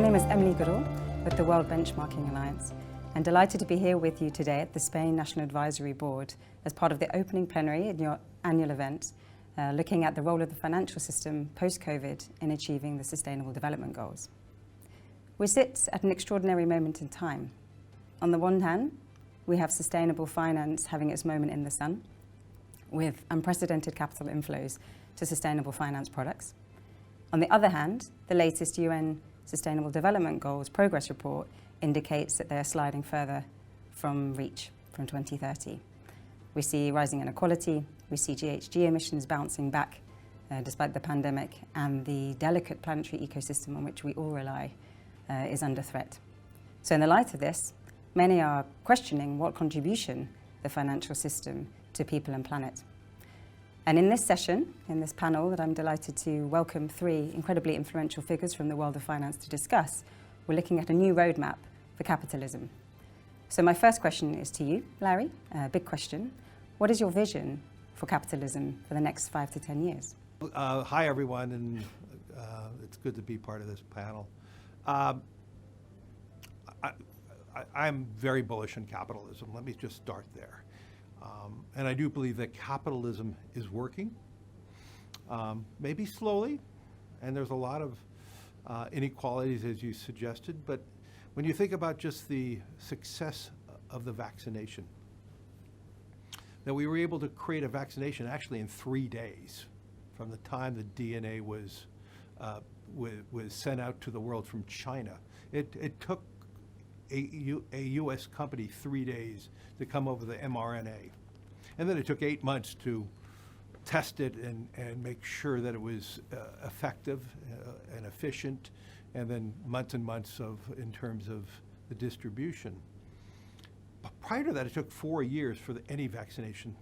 name is Emily Goodall with the World Benchmarking Alliance, and delighted to be here with you today at the Spain National Advisory Board as part of the opening plenary in your annual event, looking at the role of the financial system post-COVID in achieving the Sustainable Development Goals. We sit at an extraordinary moment in time. On the one hand, we have sustainable finance having its moment in the sun, with unprecedented capital inflows to sustainable finance products. On the other hand, the latest UN Sustainable Development Goals progress report indicates that they are sliding further from reach from 2030. We see rising inequality, we see GHG emissions bouncing back despite the pandemic, and the delicate planetary ecosystem on which we all rely is under threat. So in the light of this, many are questioning what contribution the financial system to people and planet. And in this session, in this panel that I'm delighted to welcome three incredibly influential figures from the world of finance to discuss, we're looking at a new roadmap for capitalism. So my first question is to you, Larry, big question. What is your vision for capitalism for the next 5 to 10 years? Hi, everyone, and it's good to be part of this panel. I'm very bullish on capitalism. Let me just start there. And I do believe that capitalism is working, maybe slowly, and there's a lot of inequalities, as you suggested, but when you think about just the success of the vaccination, that we were able to create a vaccination actually in 3 days from the time the DNA was sent out to the world from China. It took a U.S. company 3 days to come over the mRNA. And then it took 8 months to test it and make sure that it was effective and efficient, and then months and months in terms of the distribution. But prior to that, it took 4 years for any vaccination.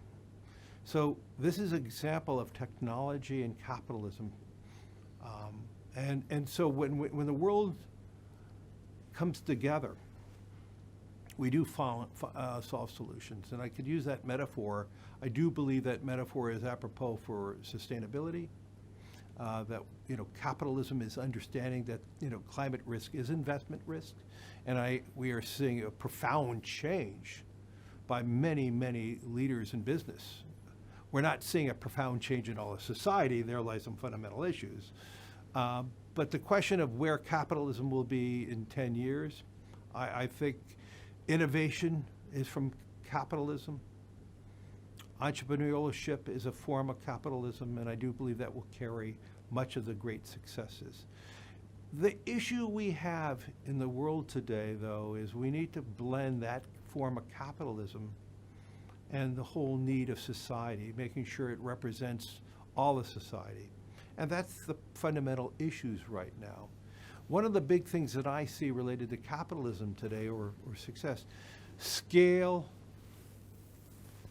So this is an example of technology and capitalism. And so when the world comes together, we do solve solutions. And I could use that metaphor. I do believe that metaphor is apropos for sustainability, that capitalism is understanding that climate risk is investment risk. And we are seeing a profound change by many, many leaders in business. We're not seeing a profound change in all of society. There lie some fundamental issues. But the question of where capitalism will be in 10 years, I think innovation is from capitalism. Entrepreneurship is a form of capitalism, and I do believe that will carry much of the great successes. The issue we have in the world today, though, is we need to blend that form of capitalism and the whole need of society, making sure it represents all of society. And that's the fundamental issues right now. One of the big things that I see related to capitalism today, or success, scale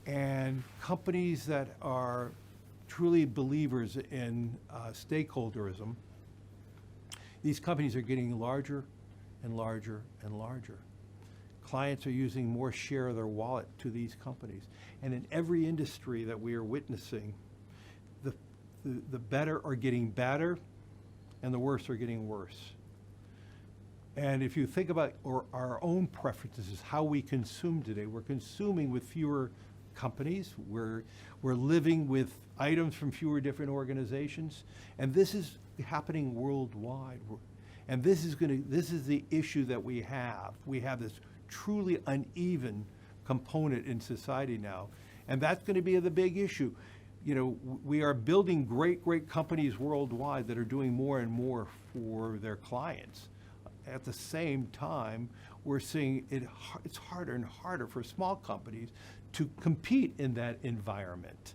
and companies that are truly believers in stakeholderism. These companies are getting larger and larger and larger. Clients are using more share of their wallet to these companies. And in every industry that we are witnessing, the better are getting better and the worse are getting worse. And if you think about our own preferences, how we consume today, we're consuming with fewer companies, we're living with items from fewer different organizations, and this is happening worldwide. And this is the issue that we have. We have this truly uneven component in society now, and that's going to be the big issue. We are building great companies worldwide that are doing more and more for their clients. At the same time, we're seeing it's harder and harder for small companies to compete in that environment.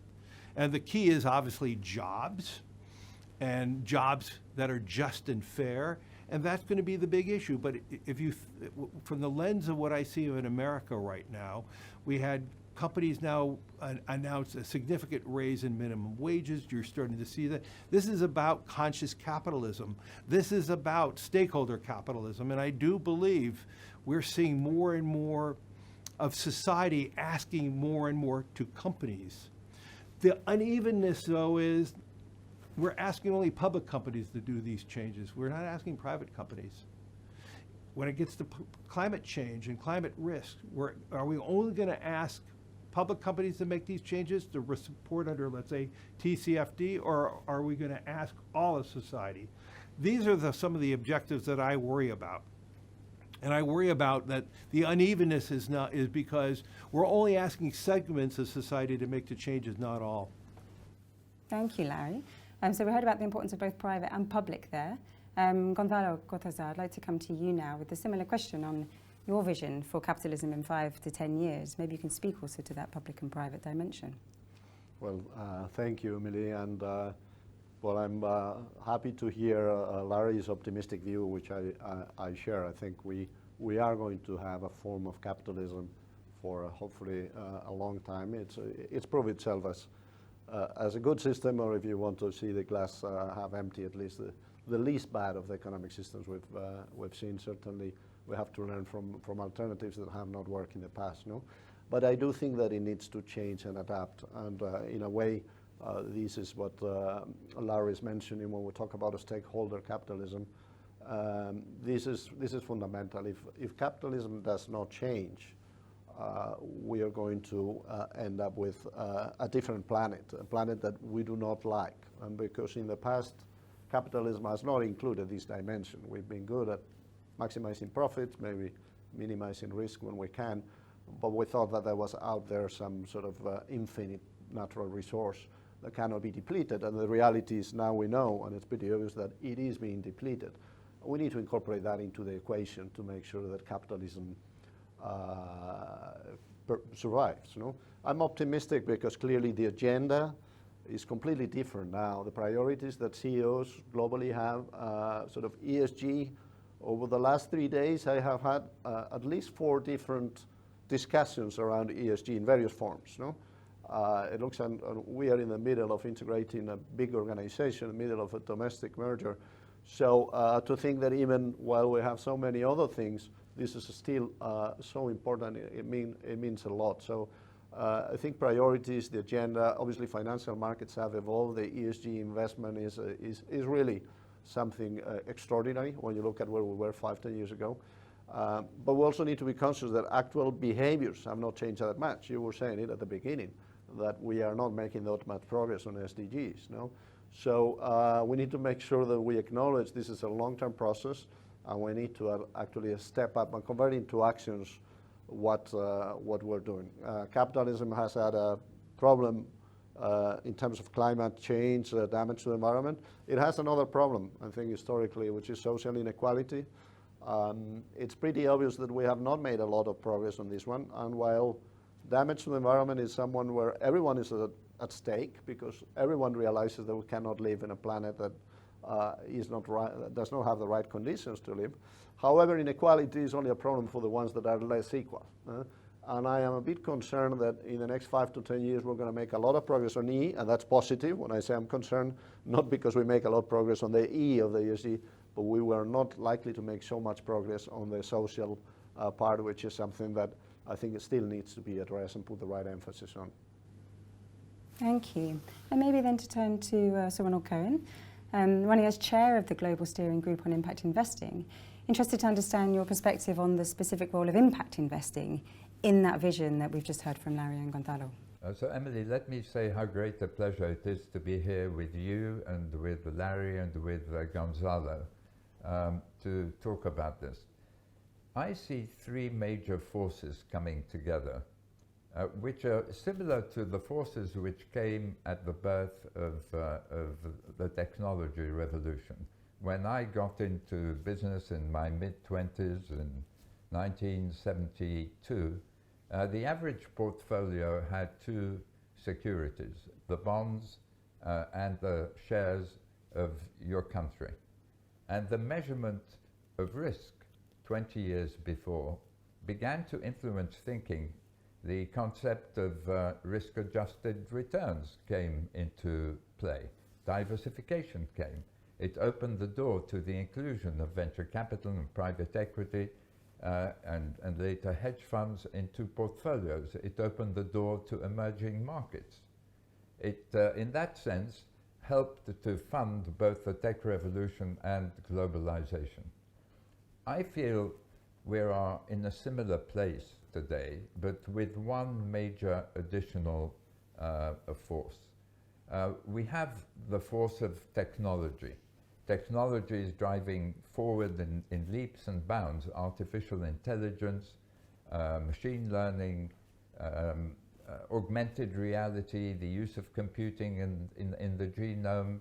And the key is obviously jobs, and jobs that are just and fair, and that's going to be the big issue. But if from the lens of what I see in America right now, we had companies now announce a significant raise in minimum wages. You're starting to see that. This is about conscious capitalism. This is about stakeholder capitalism. And I do believe we're seeing more and more of society asking more and more to companies. The unevenness, though, is we're asking only public companies to do these changes. We're not asking private companies. when it gets to climate change and climate risk, are we only going to ask public companies to make these changes to report under, let's say, TCFD, or are we going to ask all of society? These are some of the objectives that I worry about. And I worry about that the unevenness is because we're only asking segments of society to make the changes, not all. Thank you, Larry. So we heard about the importance of both private and public there. Gonzalo Cortázar, I'd like to come to you now with a similar question on your vision for capitalism in 5 to 10 years. Maybe you can speak also to that public and private dimension. Well, thank you, Emily. And well, I'm happy to hear Larry's optimistic view, which I share. I think we are going to have a form of capitalism for hopefully a long time. It's proved itself as a good system, or if you want to see the glass half empty, at least the least bad of the economic systems we've seen. Certainly, we have to learn from alternatives that have not worked in the past. No, but I do think that it needs to change and adapt. And in a way, this is what Larry is mentioning when we talk about a stakeholder capitalism. This is fundamental. If capitalism does not change, we are going to end up with a different planet, a planet that we do not like. And because in the past, capitalism has not included this dimension. We've been good at maximizing profits, maybe minimizing risk when we can, but we thought that there was out there some sort of infinite natural resource that cannot be depleted. And the reality is now we know, and it's pretty obvious, that it is being depleted. We need to incorporate that into the equation to make sure that capitalism survives. No? I'm optimistic because clearly the agenda is completely different now. The priorities that CEOs globally have, sort of ESG, over the last 3 days I have had at least 4 different discussions around ESG in various forms. No? It looks, and we are in the middle of integrating a big organization, in the middle of a domestic merger. So to think that even while we have so many other things, this is still so important, it means a lot. So I think priorities, the agenda, obviously financial markets have evolved. The ESG investment is really something extraordinary when you look at where we were 5, 10 years ago. But we also need to be conscious that actual behaviors have not changed that much. You were saying it at the beginning, that we are not making that much progress on SDGs. No? So we need to make sure that we acknowledge this is a long-term process, and we need to actually step up and convert into actions what we're doing. Capitalism has had a problem in terms of climate change, damage to the environment. It has another problem, I think, historically, which is social inequality. It's pretty obvious that we have not made a lot of progress on this one, and while damage to the environment is someone where everyone is at stake, because everyone realizes that we cannot live in a planet that does not have the right conditions to live. However, inequality is only a problem for the ones that are less equal. And I am a bit concerned that in the next 5 to 10 years we're going to make a lot of progress on E, and that's positive. When I say I'm concerned, not because we make a lot of progress on the E of the ESG, but we were not likely to make so much progress on the social part, which is something that I think it still needs to be addressed and put the right emphasis on. Thank you. And maybe then to turn to Sir Ronald Cohen, running as chair of the Global Steering Group on Impact Investing. Interested to understand your perspective on the specific role of impact investing in that vision that we've just heard from Larry and Gonzalo. So Emily, let me say how great a pleasure it is to be here with you and with Larry and with Gonzalo to talk about this. I see 3 major forces coming together, which are similar to the forces which came at the birth of the technology revolution. When I got into business in my mid-20s in 1972, the average portfolio had 2 securities, the bonds and the shares of your country. And the measurement of risk 20 years before began to influence thinking. The concept of risk-adjusted returns came into play. Diversification came. It opened the door to the inclusion of venture capital and private equity and later hedge funds into portfolios. It opened the door to emerging markets. It, in that sense, helped to fund both the tech revolution and globalization. I feel we are in a similar place today, but with one major additional force. We have the force of technology. Technology is driving forward in leaps and bounds. Artificial intelligence, machine learning, augmented reality, the use of computing in the genome,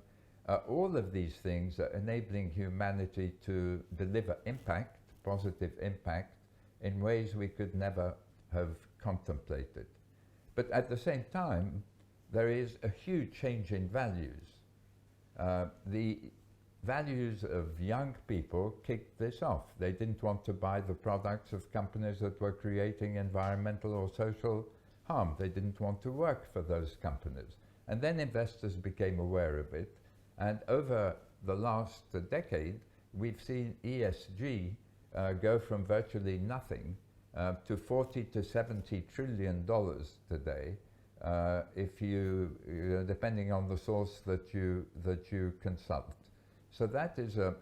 all of these things are enabling humanity to deliver impact, positive impact, in ways we could never have contemplated. But at the same time, there is a huge change in values. The values of young people kicked this off. They didn't want to buy the products of companies that were creating environmental or social harm. They didn't want to work for those companies. And then investors became aware of it. And over the last decade, we've seen ESG go from virtually nothing to $40 to $70 trillion today, if you depending on the source that you consult. So that is a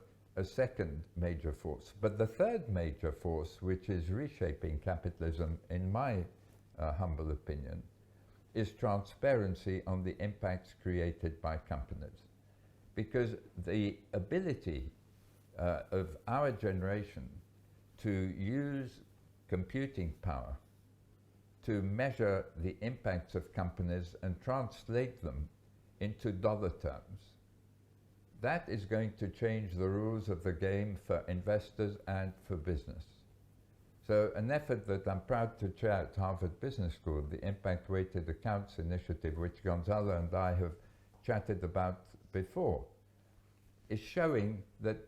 second major force. But the third major force, which is reshaping capitalism, in my humble opinion, is transparency on the impacts created by companies. Because the ability of our generation to use computing power to measure the impacts of companies and translate them into dollar terms, that is going to change the rules of the game for investors and for business. So an effort that I'm proud to chair at Harvard Business School, the Impact Weighted Accounts Initiative, which Gonzalo and I have chatted about before, is showing that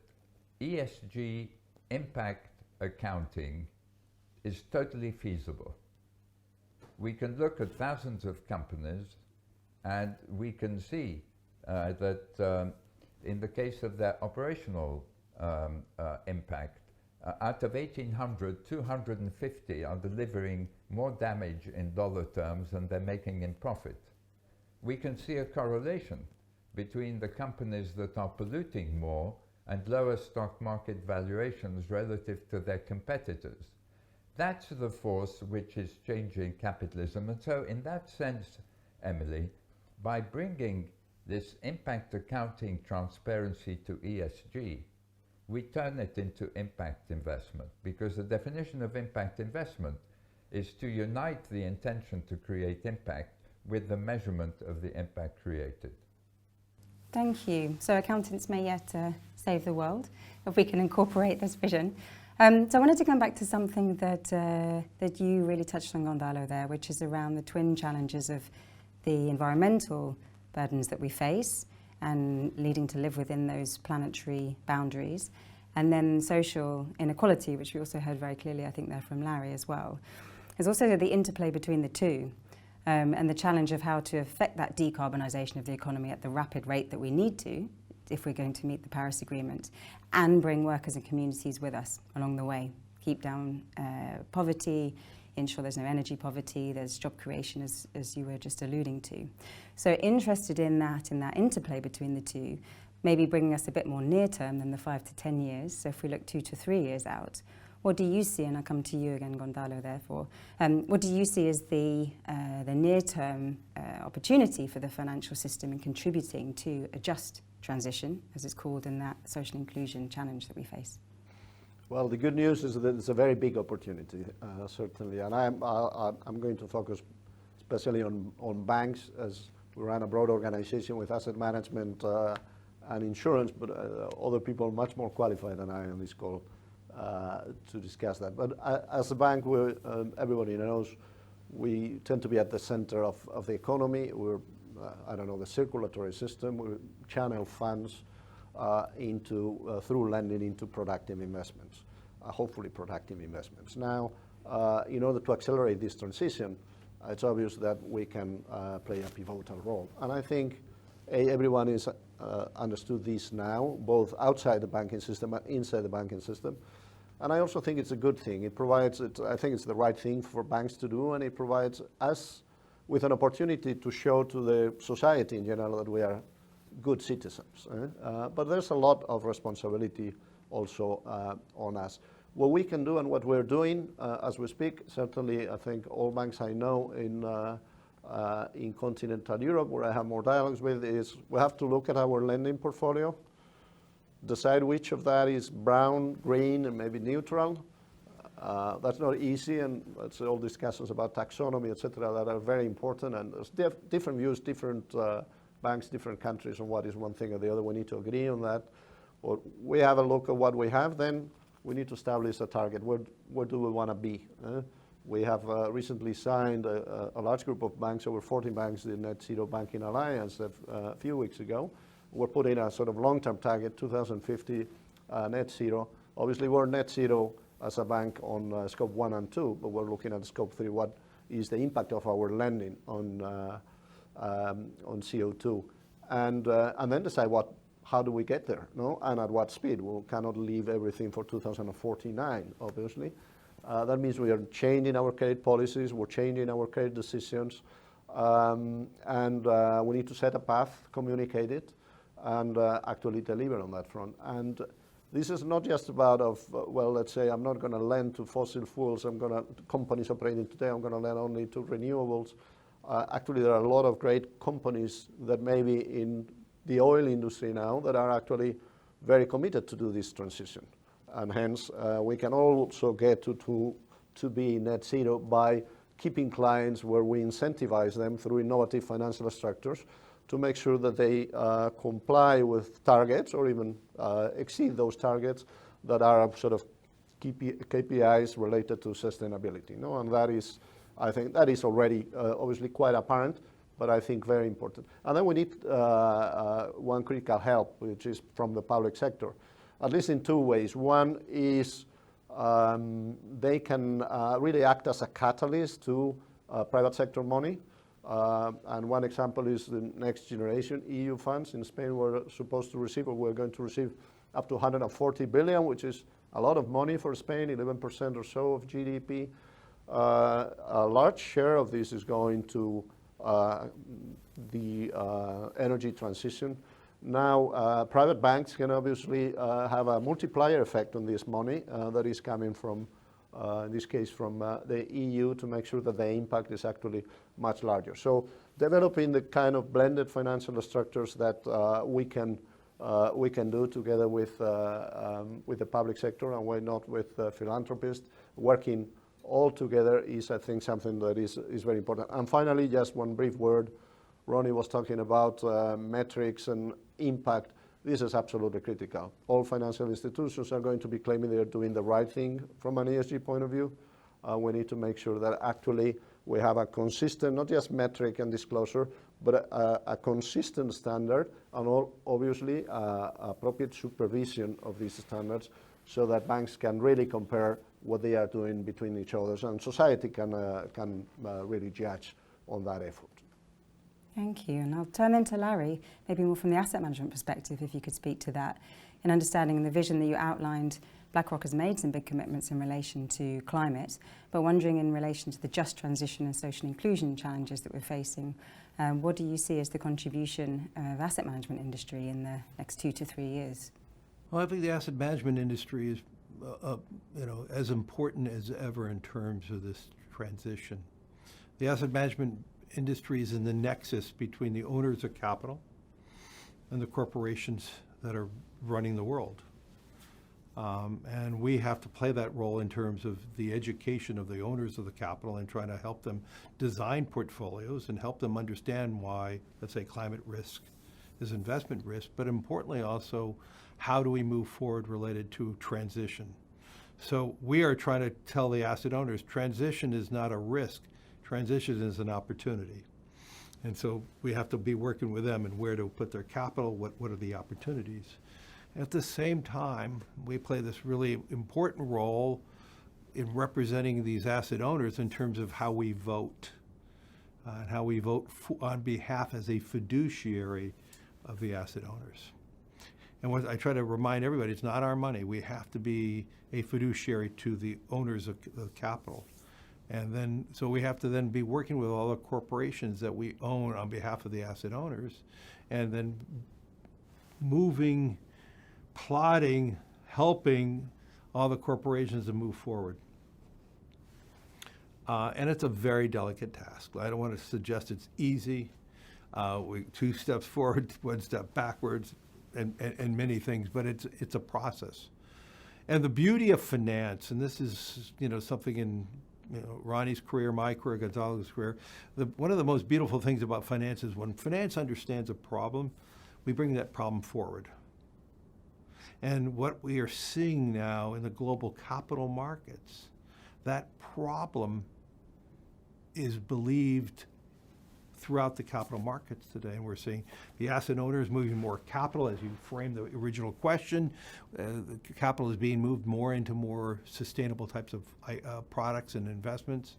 ESG impact accounting is totally feasible. We can look at thousands of companies and we can see that in the case of their operational impact, out of 1,800, 250 are delivering more damage in dollar terms than they're making in profit. We can see a correlation between the companies that are polluting more and lower stock market valuations relative to their competitors. That's the force which is changing capitalism. And so in that sense, Emily, by bringing this impact accounting transparency to ESG, we turn it into impact investment, because the definition of impact investment is to unite the intention to create impact with the measurement of the impact created. Thank you. So accountants may yet save the world if we can incorporate this vision. So I wanted to come back to something that you really touched on, Gonzalo, there, which is around the twin challenges of the environmental burdens that we face and leading to live within those planetary boundaries, and then social inequality, which we also heard very clearly, I think, there from Larry as well. There's also the interplay between the two, and the challenge of how to affect that decarbonisation of the economy at the rapid rate that we need to, if we're going to meet the Paris Agreement, and bring workers and communities with us along the way, keep down poverty, ensure there's no energy poverty, there's job creation, as you were just alluding to. So interested in that interplay between the two, maybe bringing us a bit more near term than the 5 to 10 years. So if we look 2 to 3 years out, what do you see, and I'll come to you again, Gonzalo, therefore, what do you see as the near-term opportunity for the financial system in contributing to a just transition, as it's called, in that social inclusion challenge that we face? Well, the good news is that it's a very big opportunity, certainly, and I'm going to focus especially on banks, as we run a broad organization with asset management and insurance, but other people much more qualified than I on this call to discuss that. But as a bank, everybody knows we tend to be at the center of the economy. We're, the circulatory system. We channel funds through lending into productive investments, hopefully productive investments. Now, in order to accelerate this transition, it's obvious that we can play a pivotal role. And I think everyone is understood this now, both outside the banking system and inside the banking system. And I also think it's a good thing. I think it's the right thing for banks to do, and it provides us with an opportunity to show to the society in general that we are good citizens. But there's a lot of responsibility also on us. What we can do and what we're doing as we speak, certainly I think all banks I know in continental Europe, where I have more dialogues with, is we have to look at our lending portfolio, decide which of that is brown, green, and maybe neutral. That's not easy, and it's all discussions about taxonomy, etc., that are very important, and there's different views, different banks, different countries on what is one thing or the other. We need to agree on that. Or we have a look at what we have, then we need to establish a target. Where do we want to be? We have recently signed a large group of banks, over 40 banks, the Net Zero Banking Alliance a few weeks ago. We're putting a sort of long-term target, 2050 net zero. Obviously, we're net zero as a bank on scope 1 and 2, but we're looking at scope 3. What is the impact of our lending on CO2? And then decide how do we get there, no? And at what speed? We cannot leave everything for 2049, obviously. That means we are changing our credit policies, we're changing our credit decisions, and we need to set a path, communicate it, and actually deliver on that front. And this is not just about well, let's say I'm not going to lend to fossil fuels, companies operating today, I'm going to lend only to renewables. Actually, there are a lot of great companies that may be in the oil industry now that are actually very committed to do this transition. And hence, we can also get to be net zero by keeping clients where we incentivize them through innovative financial structures to make sure that they comply with targets or even exceed those targets that are sort of KPIs related to sustainability. No? And that is, I think, that is already obviously quite apparent, but I think very important. And then we need one critical help, which is from the public sector, at least in two ways. One is they can really act as a catalyst to private sector money. And one example is the Next Generation EU funds. In Spain, we're supposed to receive, or we're going to receive, up to 140 billion, which is a lot of money for Spain, 11% or so of GDP. A large share of this is going to the energy transition. Now, private banks can obviously have a multiplier effect on this money that is coming from, in this case, from the EU, to make sure that the impact is actually much larger. So developing the kind of blended financial structures that we can do together with the public sector, and why not with philanthropists, working all together is, I think, something that is very important. And finally, just one brief word. Ronnie was talking about metrics and impact. This is absolutely critical. All financial institutions are going to be claiming they're doing the right thing from an ESG point of view. We need to make sure that actually we have a consistent, not just metric and disclosure, but a consistent standard, and obviously appropriate supervision of these standards, so that banks can really compare what they are doing between each other, and society can really judge on that effort. Thank you. And I'll turn then to Larry, maybe more from the asset management perspective, if you could speak to that. In understanding the vision that you outlined, BlackRock has made some big commitments in relation to climate, but wondering in relation to the just transition and social inclusion challenges that we're facing, what do you see as the contribution of asset management industry in the next 2 to 3 years? Well, I think the asset management industry is as important as ever in terms of this transition. The asset management industry is in the nexus between the owners of capital and the corporations that are running the world. And we have to play that role in terms of the education of the owners of the capital and trying to help them design portfolios and help them understand why, let's say, climate risk is investment risk, but importantly also, how do we move forward related to transition? So we are trying to tell the asset owners, transition is not a risk, transition is an opportunity. And so we have to be working with them and where to put their capital, what are the opportunities. At the same time, we play this really important role in representing these asset owners in terms of how we vote, and how we vote on behalf as a fiduciary of the asset owners. And what I try to remind everybody, it's not our money. We have to be a fiduciary to the owners of capital. And then, so we have to then be working with all the corporations that we own on behalf of the asset owners, and then plotting helping all the corporations to move forward. And it's a very delicate task. I don't want to suggest it's easy. 2 steps forward, 1 step backwards, and many things, but it's a process. And the beauty of finance, and this is something in Ronnie's career, my career, Gonzalo's career, one of the most beautiful things about finance is when finance understands a problem, we bring that problem forward. And what we are seeing now in the global capital markets, that problem is believed throughout the capital markets today. And we're seeing the asset owners moving more capital, as you framed the original question. The capital is being moved more into more sustainable types of products and investments.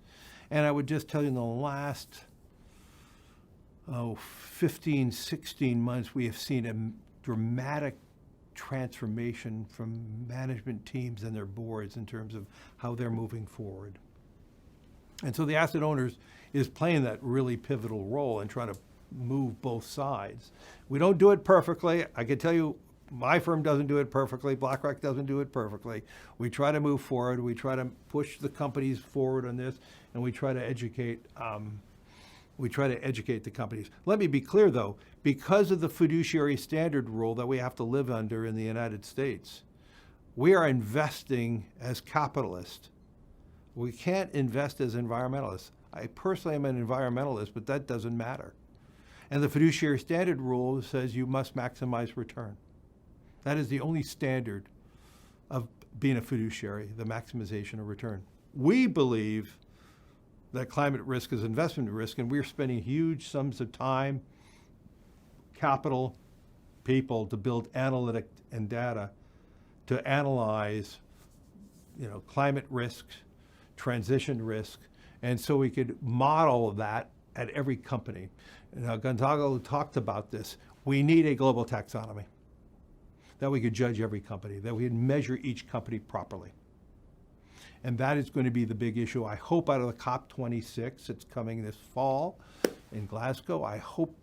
And I would just tell you in the last 15, 16 months, we have seen a dramatic transformation from management teams and their boards in terms of how they're moving forward. And so the asset owners is playing that really pivotal role in trying to move both sides. We don't do it perfectly. I can tell you, my firm doesn't do it perfectly. BlackRock doesn't do it perfectly. We try to move forward. We try to push the companies forward on this, and we try to educate. The companies. Let me be clear, though, because of the fiduciary standard rule that we have to live under in the United States, we are investing as capitalists. We can't invest as environmentalists. I personally am an environmentalist, but that doesn't matter. And the fiduciary standard rule says you must maximize return. That is the only standard of being a fiduciary, the maximization of return. We believe that climate risk is investment risk, and we're spending huge sums of time, capital, people to build analytic and data to analyze, climate risks, transition risk, and so we could model that at every company. Now, Gonzalo talked about this. We need a global taxonomy, that we could judge every company, that we could measure each company properly. And that is going to be the big issue. I hope out of the COP26, it's coming this fall in Glasgow, I hope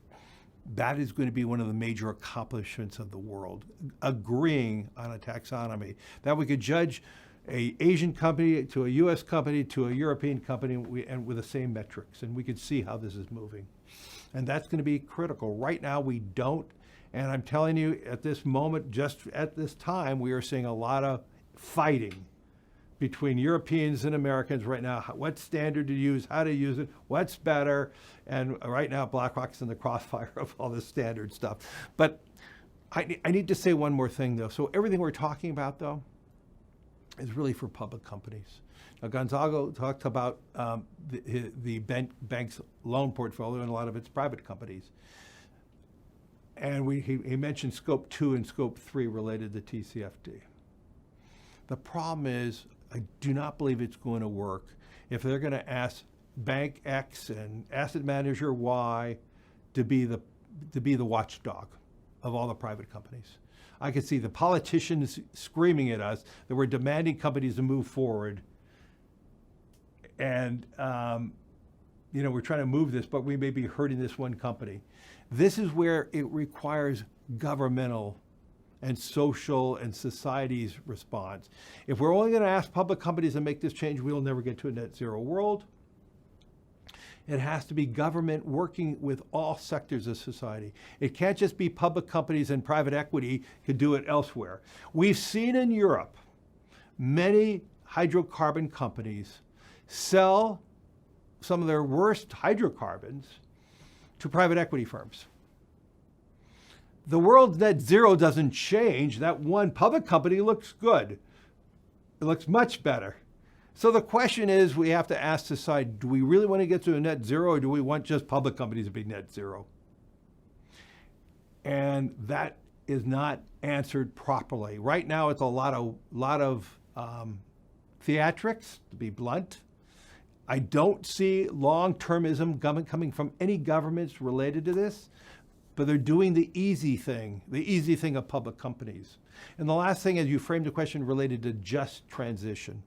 that is going to be one of the major accomplishments of the world, agreeing on a taxonomy, that we could judge an Asian company to a US company to a European company and with the same metrics, and we could see how this is moving. And that's going to be critical. Right now we don't, and I'm telling you at this moment, just at this time, we are seeing a lot of fighting between Europeans and Americans right now. What standard to use, how to use it, what's better, and right now BlackRock's in the crossfire of all this standard stuff. But I need to say one more thing though. So everything we're talking about though is really for public companies. Now Gonzalo talked about the bank's loan portfolio and a lot of its private companies. And he mentioned scope 2 and scope 3 related to TCFD. The problem is, I do not believe it's going to work if they're going to ask Bank X and asset manager Y to be the watchdog of all the private companies. I could see the politicians screaming at us that we're demanding companies to move forward, and we're trying to move this, but we may be hurting this one company. This is where it requires governmental and social and society's response. If we're only going to ask public companies to make this change, we'll never get to a net zero world. It has to be government working with all sectors of society. It can't just be public companies and private equity could do it elsewhere. We've seen in Europe many hydrocarbon companies sell some of their worst hydrocarbons to private equity firms. The world's net zero doesn't change. That one public company looks good. It looks much better. So the question is, we have to ask society, do we really want to get to a net zero, or do we want just public companies to be net zero? And that is not answered properly. Right now, it's a lot of theatrics, to be blunt. I don't see long-termism coming from any governments related to this, but they're doing the easy thing of public companies. And the last thing is, you framed the question related to just transition.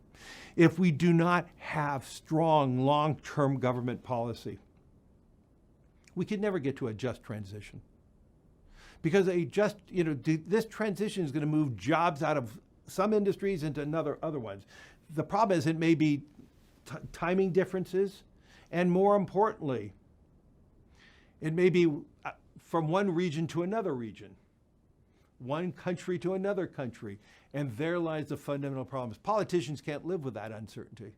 If we do not have strong long-term government policy, we could never get to a just transition. Because this transition is going to move jobs out of some industries into other ones. The problem is it may be timing differences, and more importantly, it may be from one region to another region, one country to another country, and there lies the fundamental problems. Politicians can't live with that uncertainty.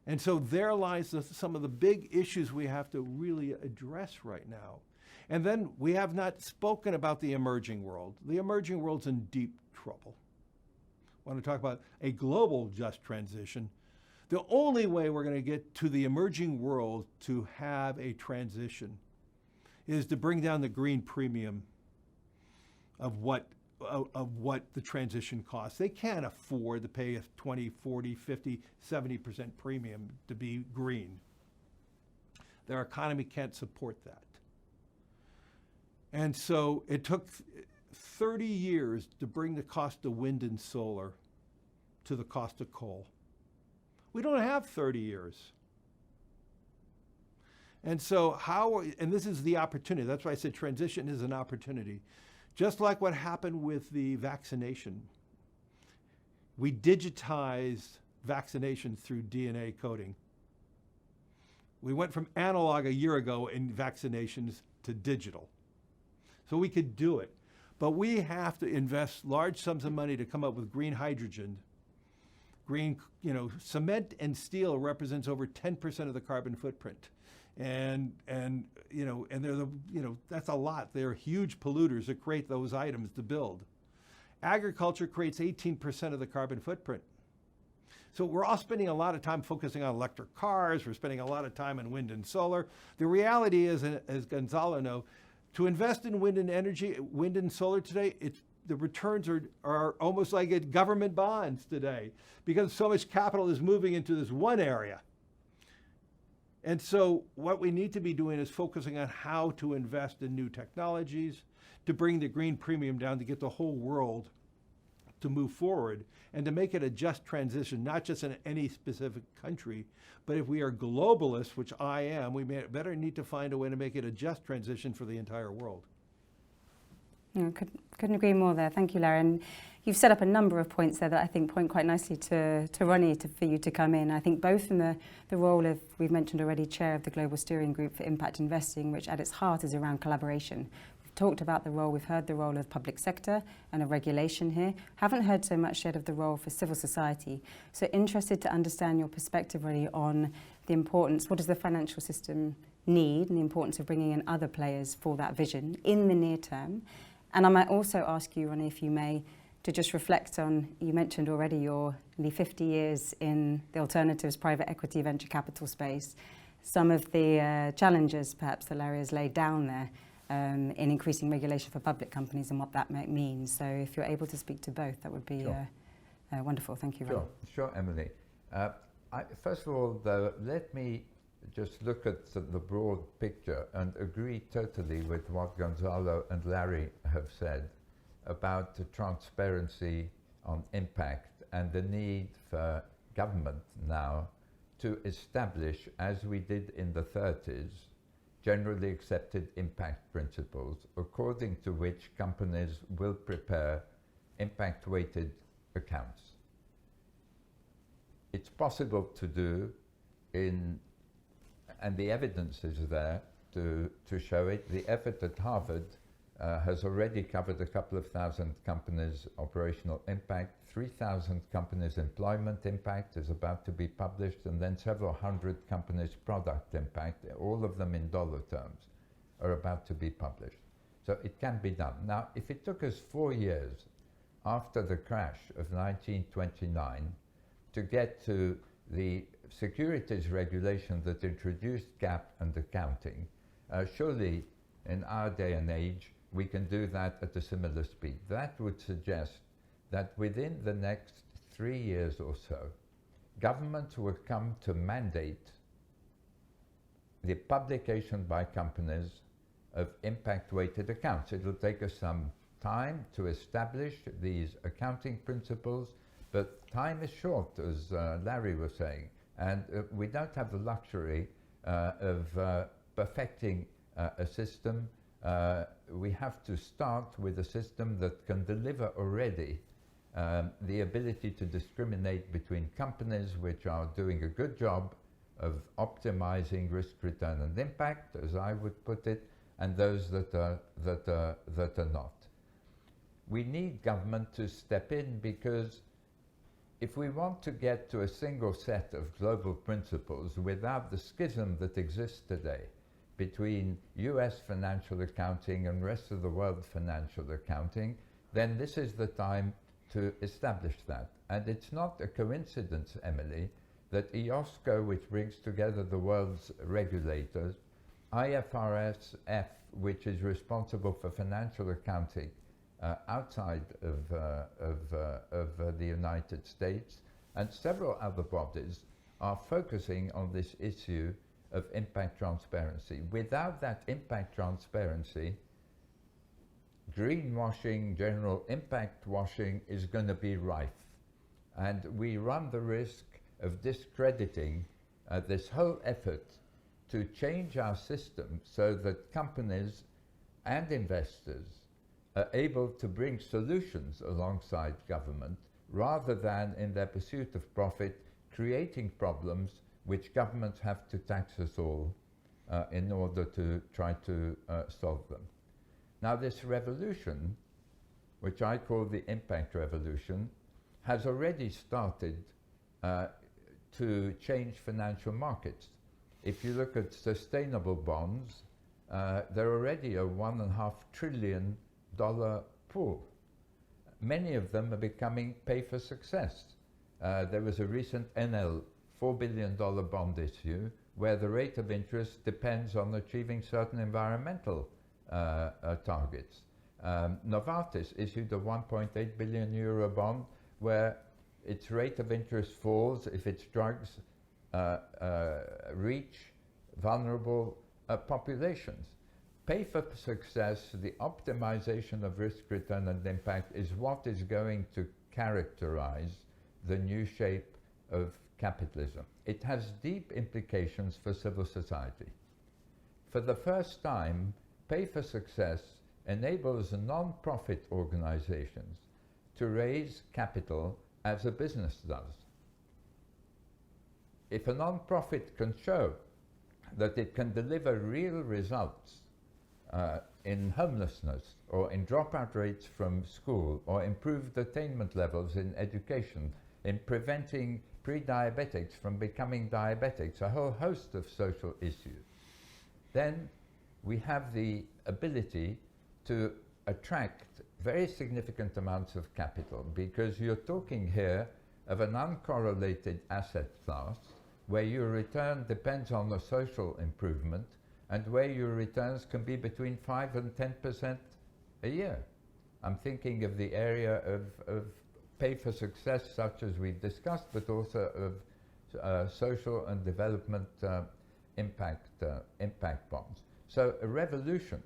And so there lies some of the big issues we have to really address right now. And then we have not spoken about the emerging world. The emerging world's in deep trouble. I want to talk about a global just transition. The only way we're going to get to the emerging world to have a transition is to bring down the green premium of what the transition costs. They can't afford to pay a 20, 40, 50, 70% premium to be green. Their economy can't support that. And so it took 30 years to bring the cost of wind and solar to the cost of coal. We don't have 30 years. And so and this is the opportunity. That's why I said transition is an opportunity. Just like what happened with the vaccination. We digitized vaccination through DNA coding. We went from analog a year ago in vaccinations to digital. So we could do it. But we have to invest large sums of money to come up with green hydrogen. Green, cement and steel represents over 10% of the carbon footprint. And they're that's a lot. They're huge polluters that create those items to build. Agriculture creates 18% of the carbon footprint. So we're all spending a lot of time focusing on electric cars. We're spending a lot of time on wind and solar. The reality is, as Gonzalo knows, to invest in wind and solar today, the returns are almost like government bonds today because so much capital is moving into this one area. And so what we need to be doing is focusing on how to invest in new technologies, to bring the green premium down, to get the whole world to move forward, and to make it a just transition, not just in any specific country, but if we are globalists, which I am, we better need to find a way to make it a just transition for the entire world. Couldn't agree more there. Thank you, Larry. And you've set up a number of points there that I think point quite nicely to Ronnie for you to come in. I think both in the role of, we've mentioned already, chair of the Global Steering Group for Impact Investing, which at its heart is around collaboration. We've talked about the role, we've heard the role of public sector and of regulation here. Haven't heard so much yet of the role for civil society. So interested to understand your perspective really on the importance, what does the financial system need, and the importance of bringing in other players for that vision in the near term. And I might also ask you, Ronnie, if you may, to just reflect on, you mentioned already your nearly 50 years in the alternatives, private equity, venture capital space, some of the challenges perhaps that Larry has laid down there in increasing regulation for public companies and what that might mean. So if you're able to speak to both, that would be wonderful. Thank you, Ronnie. Sure, Emily. First of all, though, let me just look at the broad picture and agree totally with what Gonzalo and Larry have said about the transparency on impact and the need for government now to establish, as we did in the 30s, generally accepted impact principles according to which companies will prepare impact-weighted accounts. It's possible to do and the evidence is there to show it. The effort at Harvard has already covered a couple of thousand companies' operational impact, 3,000 companies' employment impact is about to be published, and then several hundred companies' product impact, all of them in dollar terms, are about to be published. So it can be done. Now, if it took us 4 years after the crash of 1929 to get to the securities regulation that introduced GAAP and accounting, surely in our day and age we can do that at a similar speed. That would suggest that within the next 3 years or so, governments will come to mandate the publication by companies of impact-weighted accounts. It will take us some time to establish these accounting principles, but time is short, as Larry was saying. And we don't have the luxury of perfecting a system. We have to start with a system that can deliver already the ability to discriminate between companies which are doing a good job of optimizing risk, return and impact, as I would put it, and those that are not. We need government to step in, because if we want to get to a single set of global principles without the schism that exists today between US financial accounting and rest of the world financial accounting, then this is the time to establish that. And it's not a coincidence, Emily, that IOSCO, which brings together the world's regulators, IFRS F, which is responsible for financial accounting outside of the United States, and several other bodies are focusing on this issue of impact transparency. Without that impact transparency, greenwashing, general impact washing is going to be rife. And we run the risk of discrediting this whole effort to change our system so that companies and investors are able to bring solutions alongside government, rather than, in their pursuit of profit, creating problems which governments have to tax us all in order to try to solve them. Now, this revolution, which I call the impact revolution, has already started to change financial markets. If you look at sustainable bonds, they're already a $1.5 trillion pool. Many of them are becoming pay for success. There was a recent NL $4 billion bond issue where the rate of interest depends on achieving certain environmental targets. Novartis issued a 1.8 billion euro bond where its rate of interest falls if its drugs reach vulnerable populations. Pay for success, the optimization of risk, return and impact, is what is going to characterize the new shape of capitalism. It has deep implications for civil society. For the first time, pay for success enables non-profit organizations to raise capital as a business does. If a non-profit can show that it can deliver real results in homelessness, or in dropout rates from school, or improved attainment levels in education, in preventing pre-diabetics from becoming diabetics, a whole host of social issues, then we have the ability to attract very significant amounts of capital, because you're talking here of an uncorrelated asset class where your return depends on the social improvement, and where your returns can be between 5 and 10% a year. I'm thinking of the area of pay for success, such as we've discussed, but also of social and development impact bonds. So a revolution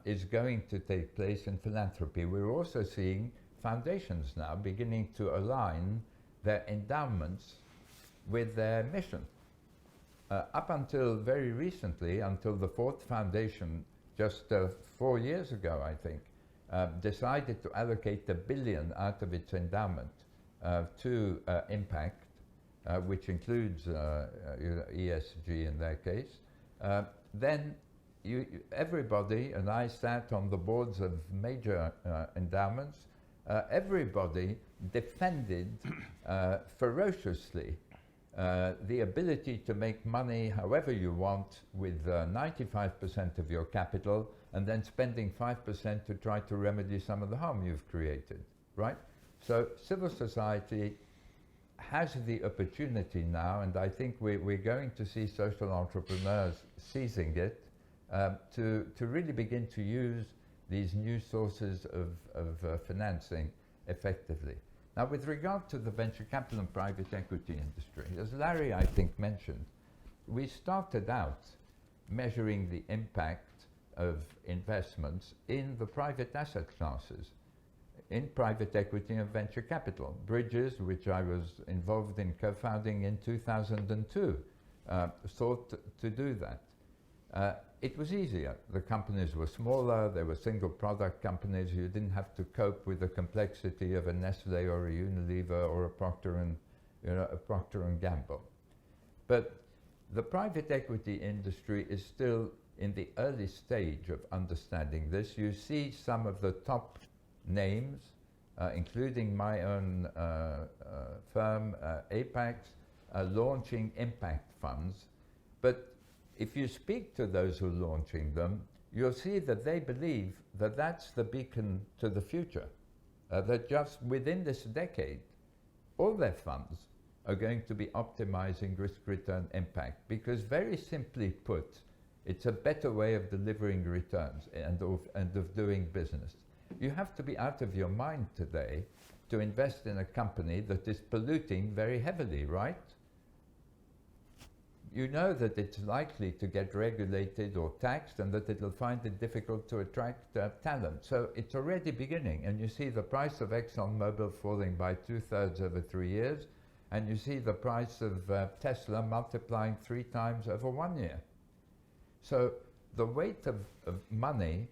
is going to take place in philanthropy. We're also seeing foundations now beginning to align their endowments with their mission. Up until very recently, until the Fourth Foundation, just 4 years ago, I think, decided to allocate $1 billion out of its endowment to impact, which includes ESG in their case, then everybody, and I sat on the boards of major endowments, everybody defended ferociously the ability to make money however you want with 95% of your capital, and then spending 5% to try to remedy some of the harm you've created, right? So civil society has the opportunity now, and I think we're going to see social entrepreneurs seizing it, to really begin to use these new sources of financing effectively. Now, with regard to the venture capital and private equity industry, as Larry, I think, mentioned, we started out measuring the impact of investments in the private asset classes, in private equity and venture capital. Bridges, which I was involved in co-founding in 2002, sought to do that. it was easier. The companies were smaller, they were single product companies. You didn't have to cope with the complexity of a Nestle or a Unilever or a Procter and Gamble. But the private equity industry is still in the early stage of understanding this. You see some of the top names, including my own firm, Apax, launching impact funds. But if you speak to those who are launching them, you'll see that they believe that that's the beacon to the future. That just within this decade, all their funds are going to be optimizing risk-return impact, because very simply put, it's a better way of delivering returns and of doing business. You have to be out of your mind today to invest in a company that is polluting very heavily, right? You know that it's likely to get regulated or taxed, and that it'll find it difficult to attract talent. So it's already beginning, and you see the price of ExxonMobil falling by 2/3 over 3 years, and you see the price of Tesla multiplying 3 times over 1 year. So the weight of money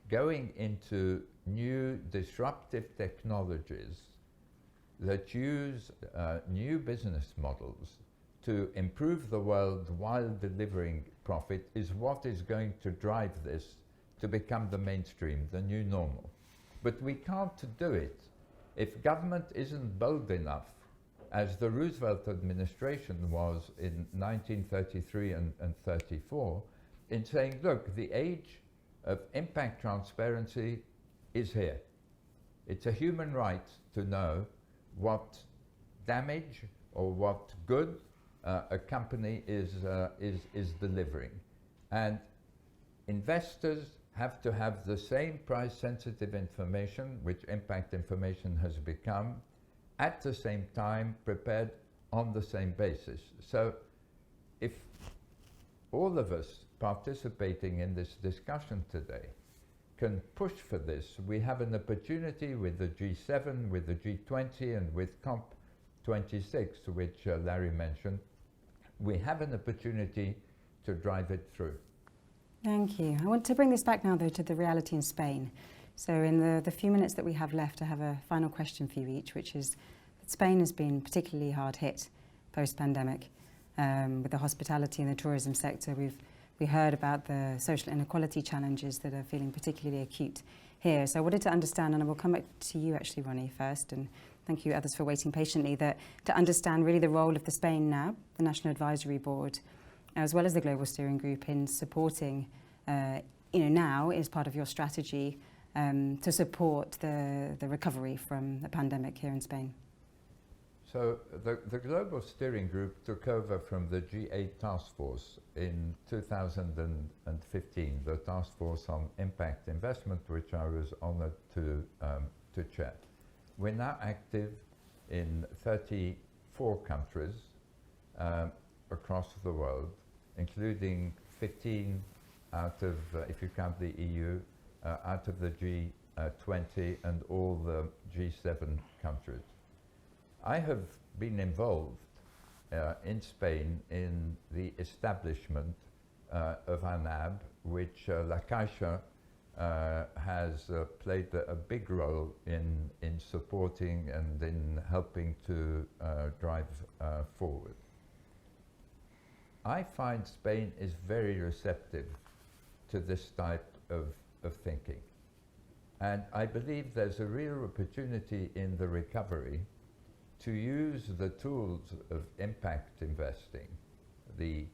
going into new disruptive technologies that use new business models to improve the world while delivering profit is what is going to drive this to become the mainstream, the new normal. But we can't do it if government isn't bold enough, as the Roosevelt administration was in 1933 and 34, in saying, look, the age of impact transparency is here. It's a human right to know what damage or what good a company is delivering. And investors have to have the same price-sensitive information, which impact information has become, at the same time, prepared on the same basis. So if all of us participating in this discussion today can push for this, we have an opportunity with the G7, with the G20, and with COP26, which Larry mentioned. We have an opportunity to drive it through. Thank you. I want to bring this back now, though, to the reality in Spain. So in the few minutes that we have left, I have a final question for you each, which is that Spain has been particularly hard hit post-pandemic with the hospitality and the tourism sector. We heard about the social inequality challenges that are feeling particularly acute here. So I wanted to understand, and I will come back to you actually, Ronnie, first, and thank you others for waiting patiently, that to understand really the role of the Spain NAB, the National Advisory Board, as well as the Global Steering Group in supporting, now is part of your strategy to support the recovery from the pandemic here in Spain. So the Global Steering Group took over from the G8 Task Force in 2015, the Task Force on Impact Investment, which I was honored to chair. We're now active in 34 countries across the world, including 15 out of, if you count the EU, out of the G20 and all the G7 countries. I have been involved in Spain in the establishment of our NAB, which La Caixa has played a big role in supporting and in helping to drive forward. I find Spain is very receptive to this type of thinking. And I believe there's a real opportunity in the recovery to use the tools of impact investing. They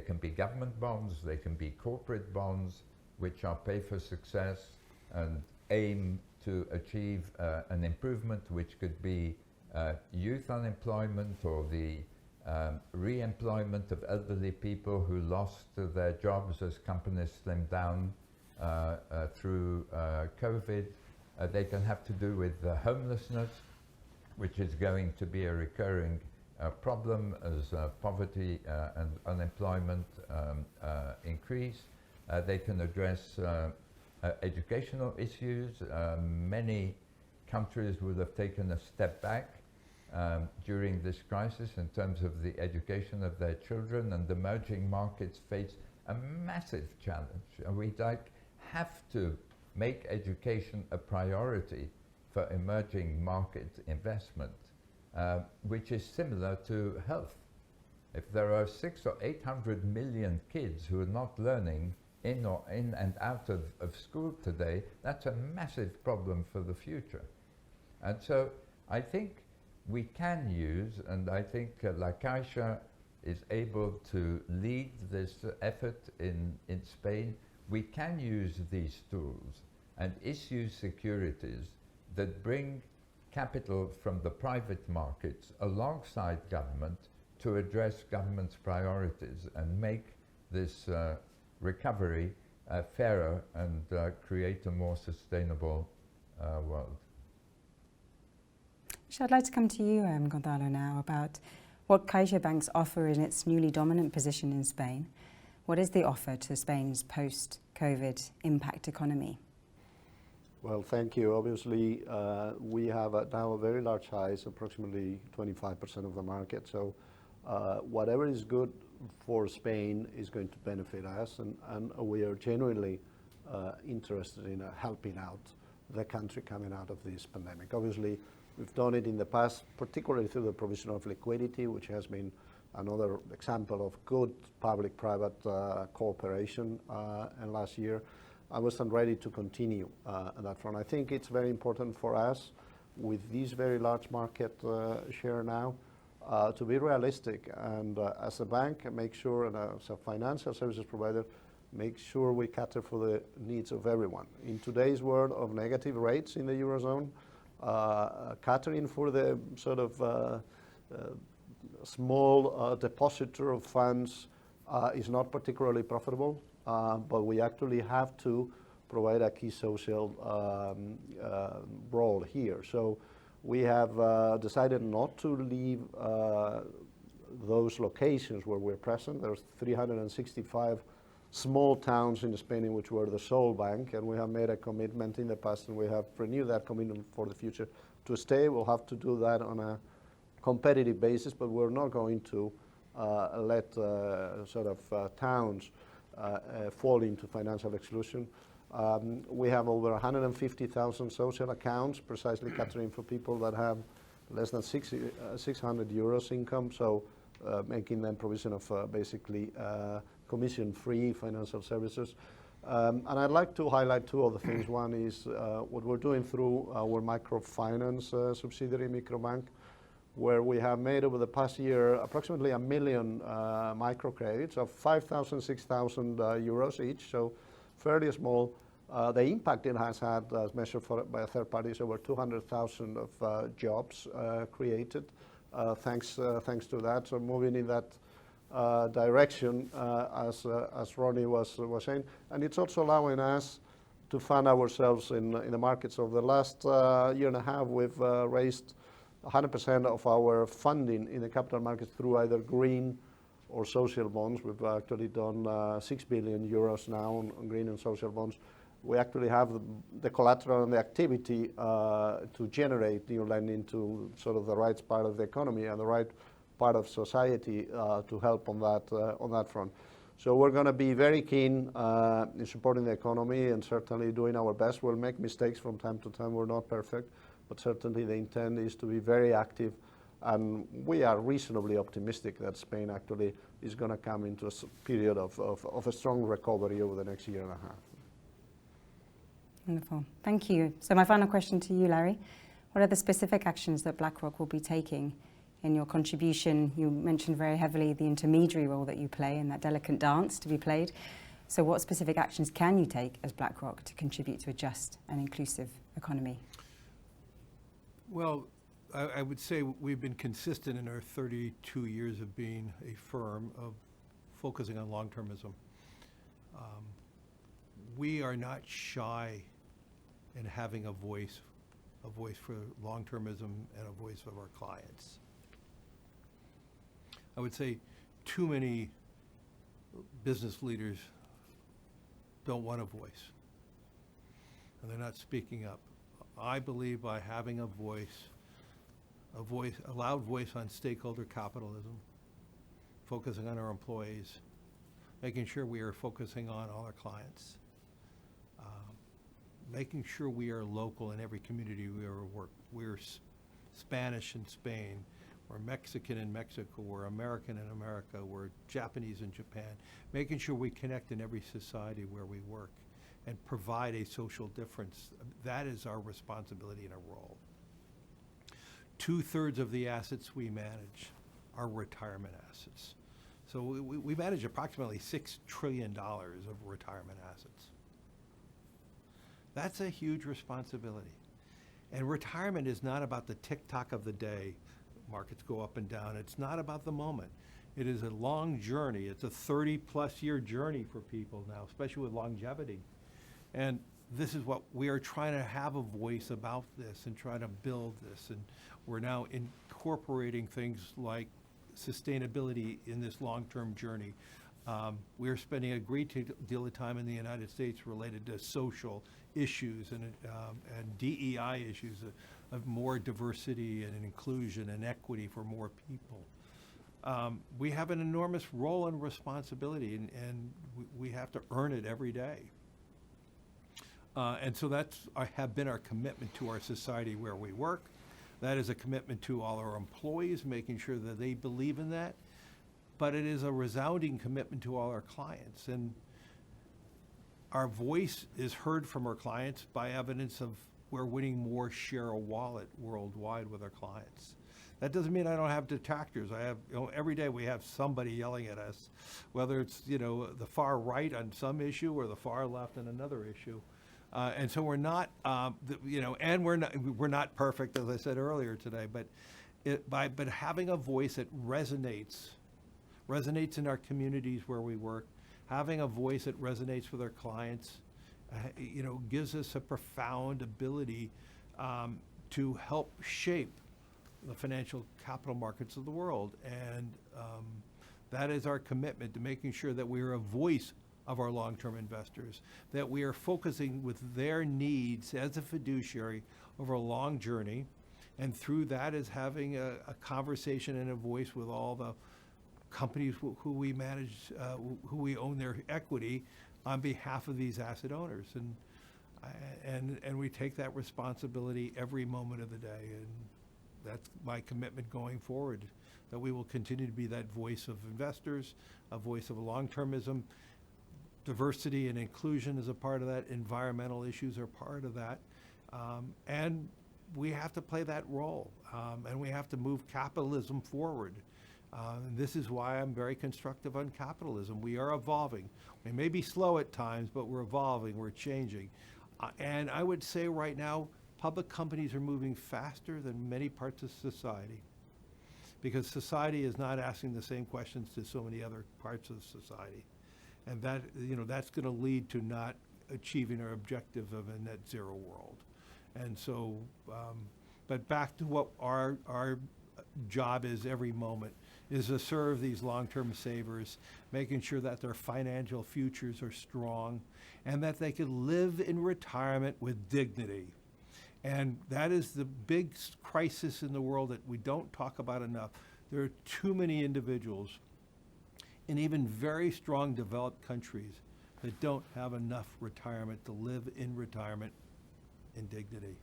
can be government bonds, they can be corporate bonds, which are pay for success and aim to achieve an improvement, which could be youth unemployment or the re-employment of elderly people who lost their jobs as companies slimmed down through COVID. They can have to do with homelessness, which is going to be a recurring problem as poverty and unemployment increase. They can address educational issues. Many countries will have taken a step back during this crisis in terms of the education of their children, and emerging markets face a massive challenge, and we have to make education a priority for emerging market investment, which is similar to health. If there are 600 or 800 million kids who are not learning in and out of school today, that's a massive problem for the future. And so I think we can use, and I think La Caixa is able to lead this effort in Spain. We can use these tools and issue securities that bring capital from the private markets alongside government to address government's priorities and make this recovery fairer and create a more sustainable world. I'd like to come to you, Gonzalo, now about what CaixaBank's offer in its newly dominant position in Spain. What is the offer to Spain's post-COVID impact economy? Well, thank you. Obviously, we have now a very large size, approximately 25% of the market. So whatever is good for Spain is going to benefit us, and we are genuinely interested in helping out the country coming out of this pandemic. Obviously, we've done it in the past, particularly through the provision of liquidity, which has been another example of good public-private cooperation. And last year, I wasn't ready to continue on that front. I think it's very important for us, with this very large market share now, to be realistic and as a bank, make sure, and as a financial services provider, make sure we cater for the needs of everyone. In today's world of negative rates in the Eurozone, catering for the sort of small depositor of funds is not particularly profitable, but we actually have to provide a key social role here. So we have decided not to leave those locations where we're present. There's 365 small towns in Spain in which we're the sole bank, and we have made a commitment in the past, and we have renewed that commitment for the future to stay. We'll have to do that on a competitive basis, but we're not going to let towns fall into financial exclusion. We have over 150,000 social accounts, precisely catering for people that have less than 600 euros income, so making them provision of basically commission-free financial services. And I'd like to highlight two other things. One is what we're doing through our microfinance subsidiary, Microbank, where we have made over the past year approximately 1 million microcredits of 5,000, 6,000 euros each, so fairly small. The impact it has had, as measured by a third party, is over 200,000 of jobs created thanks to that. So moving in that direction, as Ronnie was saying, and it's also allowing us to fund ourselves in the markets. Over the last year and a half, we've raised 100% of our funding in the capital markets through either green or social bonds. We've actually done 6 billion euros now on green and social bonds. We actually have the collateral and the activity to generate new lending to sort of the right part of the economy and the right part of society to help on that front. So we're going to be very keen in supporting the economy and certainly doing our best. We'll make mistakes from time to time. We're not perfect, but certainly the intent is to be very active. And we are reasonably optimistic that Spain actually is going to come into a period of a strong recovery over the next year and a half. Wonderful. Thank you. So my final question to you, Larry. What are the specific actions that BlackRock will be taking in your contribution? You mentioned very heavily the intermediary role that you play and that delicate dance to be played. So what specific actions can you take as BlackRock to contribute to a just and inclusive economy? Well, I would say we've been consistent in our 32 years of being a firm of focusing on long-termism. We are not shy in having a voice for long-termism and a voice of our clients. I would say too many business leaders don't want a voice, and they're not speaking up. I believe by having a loud voice on stakeholder capitalism, focusing on our employees, making sure we are focusing on all our clients, making sure we are local in every community we ever work. We're Spanish in Spain, we're Mexican in Mexico, we're American in America, we're Japanese in Japan, making sure we connect in every society where we work and provide a social difference. That is our responsibility and our role. 2/3 of the assets we manage are retirement assets. So we manage approximately $6 trillion of retirement assets. That's a huge responsibility. And retirement is not about the tick-tock of the day. Markets go up and down. It's not about the moment. It is a long journey. It's a 30-plus year journey for people now, especially with longevity. And this is what we are trying to have a voice about this and try to build this. And we're now incorporating things like sustainability in this long-term journey. We're spending a great deal of time in the United States related to social issues and DEI issues of more diversity and inclusion and equity for more people. We have an enormous role and responsibility, and we have to earn it every day. And so that's have been our commitment to our society where we work. That is a commitment to all our employees, making sure that they believe in that. But it is a resounding commitment to all our clients. And our voice is heard from our clients by evidence of we're winning more share of wallet worldwide with our clients. That doesn't mean I don't have detractors. I have, every day we have somebody yelling at us, whether it's, the far right on some issue or the far left on another issue. And so we're not, and we're not perfect, as I said earlier today, but having a voice that resonates in our communities where we work, having a voice that resonates with our clients, gives us a profound ability to help shape the financial capital markets of the world. And that is our commitment to making sure that we are a voice of our long-term investors, that we are focusing with their needs as a fiduciary over a long journey. And through that is having a conversation and a voice with all the companies who we manage, who we own their equity on behalf of these asset owners. And we take that responsibility every moment of the day. And that's my commitment going forward, that we will continue to be that voice of investors, a voice of long-termism. Diversity and inclusion is a part of that. Environmental issues are part of that. And we have to play that role. And we have to move capitalism forward. And this is why I'm very constructive on capitalism. We are evolving. We may be slow at times, but we're evolving, we're changing. And I would say right now, public companies are moving faster than many parts of society, because society is not asking the same questions to so many other parts of society. And that, that's going to lead to not achieving our objective of a net zero world. And so, but back to what our job is every moment, is to serve these long-term savers, making sure that their financial futures are strong and that they can live in retirement with dignity. And that is the big crisis in the world that we don't talk about enough. There are too many individuals in even very strong developed countries that don't have enough retirement to live in retirement in dignity.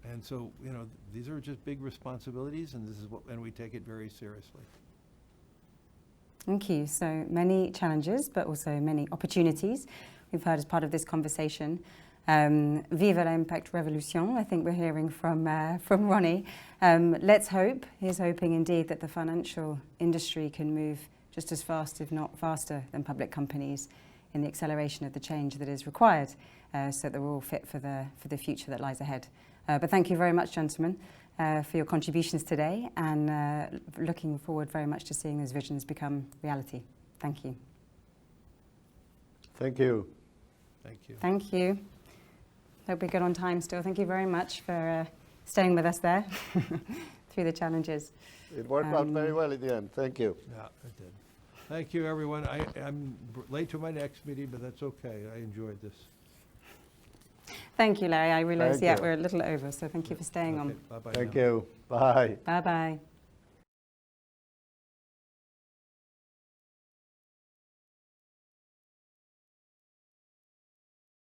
And so, these are just big responsibilities, and and we take it very seriously. Thank you. So many challenges, but also many opportunities we've heard as part of this conversation. Vive l'impact révolution, I think we're hearing from Ronnie. Let's hope, he's hoping indeed, that the financial industry can move just as fast, if not faster, than public companies in the acceleration of the change that is required, so that we're all fit for the future that lies ahead. But thank you very much, gentlemen, for your contributions today, and looking forward very much to seeing those visions become reality. Thank you. Thank you. Thank you. Thank you. Hope we're good on time still. Thank you very much for staying with us there through the challenges. It worked out very well in the end. Thank you. Yeah, it did. Thank you, everyone. I'm late to my next meeting, but that's okay. I enjoyed this. Thank you, Larry. I realize, Thank you. we're a little over, so thank you for staying on. Bye-bye. Thank you. Bye. Bye-bye.